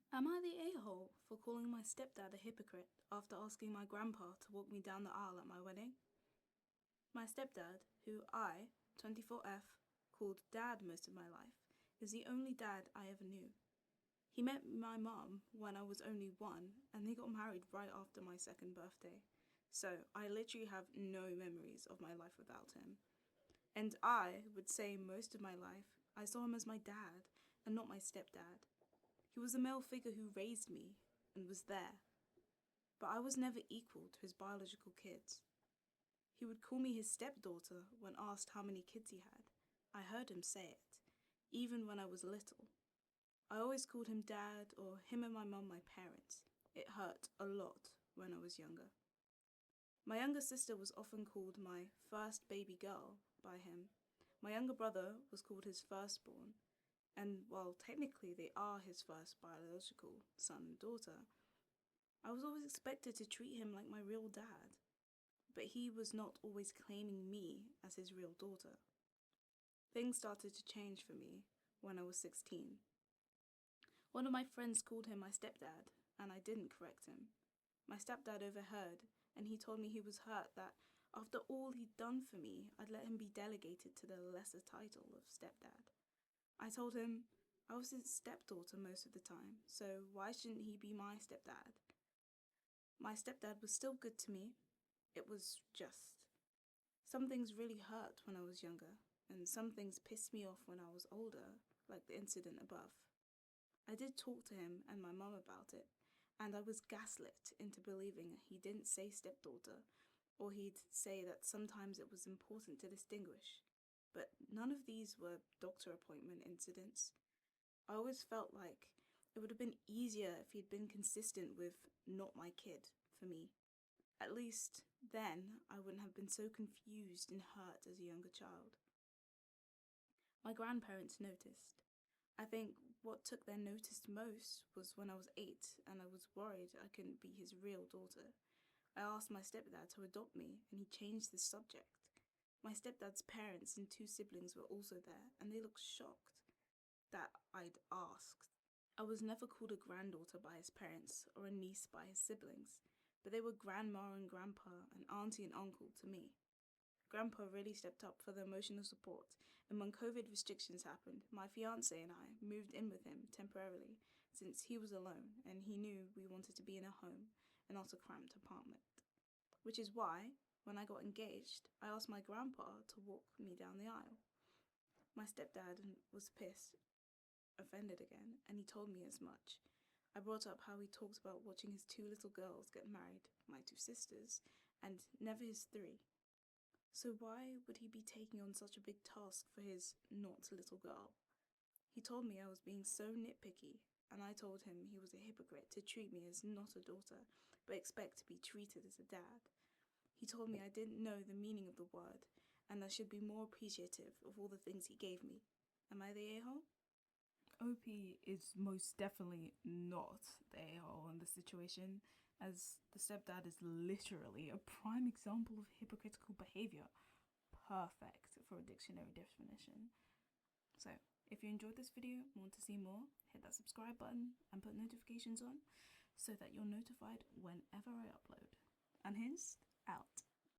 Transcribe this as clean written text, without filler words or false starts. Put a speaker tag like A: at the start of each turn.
A: Am I the a-hole for calling my stepdad a hypocrite after asking my grandpa to walk me down the aisle at my wedding? My stepdad, who I, 24F, called Dad most of my life, is the only dad I ever knew. He met my mum when I was only 1, and they got married right after my 2nd birthday. So I literally have no memories of my life without him. And I would say most of my life, I saw him as my dad and not my stepdad. He was the male figure who raised me and was there. But I was never equal to his biological kids. He would call me his stepdaughter when asked how many kids he had. I heard him say it, even when I was little. I always called him Dad or him and my mum my parents. It hurt a lot when I was younger. My younger sister was often called my first baby girl by him. My younger brother was called his firstborn, and while technically they are his first biological son and daughter, I was always expected to treat him like my real dad. But he was not always claiming me as his real daughter. Things started to change for me when I was 16. One of my friends called him my stepdad, and I didn't correct him. My stepdad overheard, and he told me he was hurt that after all he'd done for me, I'd let him be delegated to the lesser title of stepdad. I told him I was his stepdaughter most of the time, so why shouldn't he be my stepdad? My stepdad was still good to me. It was just. Some things really hurt when I was younger, and some things pissed me off when I was older, like the incident above. I did talk to him and my mum about it, and I was gaslit into believing he didn't say stepdaughter, or he'd say that sometimes it was important to distinguish. But none of these were doctor appointment incidents. I always felt like it would have been easier if he'd been consistent with not my kid for me. At least then I wouldn't have been so confused and hurt as a younger child. My grandparents noticed. I think what took their notice most was when I was 8 and I was worried I couldn't be his real daughter. I asked my stepdad to adopt me and he changed the subject. My stepdad's parents and 2 siblings were also there and they looked shocked that I'd asked. I was never called a granddaughter by his parents or a niece by his siblings, but they were grandma and grandpa and auntie and uncle to me. Grandpa really stepped up for the emotional support, and when COVID restrictions happened, my fiancé and I moved in with him temporarily since he was alone and he knew we wanted to be in a home and not a cramped apartment. Which is why, when I got engaged, I asked my grandpa to walk me down the aisle. My stepdad was pissed, offended again, and he told me as much. I brought up how he talked about watching his 2 little girls get married, my 2 sisters, and never his 3. So why would he be taking on such a big task for his not little girl? He told me I was being so nitpicky, and I told him he was a hypocrite to treat me as not a daughter, but expect to be treated as a dad. He told me I didn't know the meaning of the word, and I should be more appreciative of all the things he gave me. Am I the a-hole?
B: OP is most definitely not the a-hole in this situation, as the stepdad is literally a prime example of hypocritical behavior. Perfect for a dictionary definition. So, if you enjoyed this video and want to see more, hit that subscribe button and put notifications on so that you're notified whenever I upload. Unhinged, out.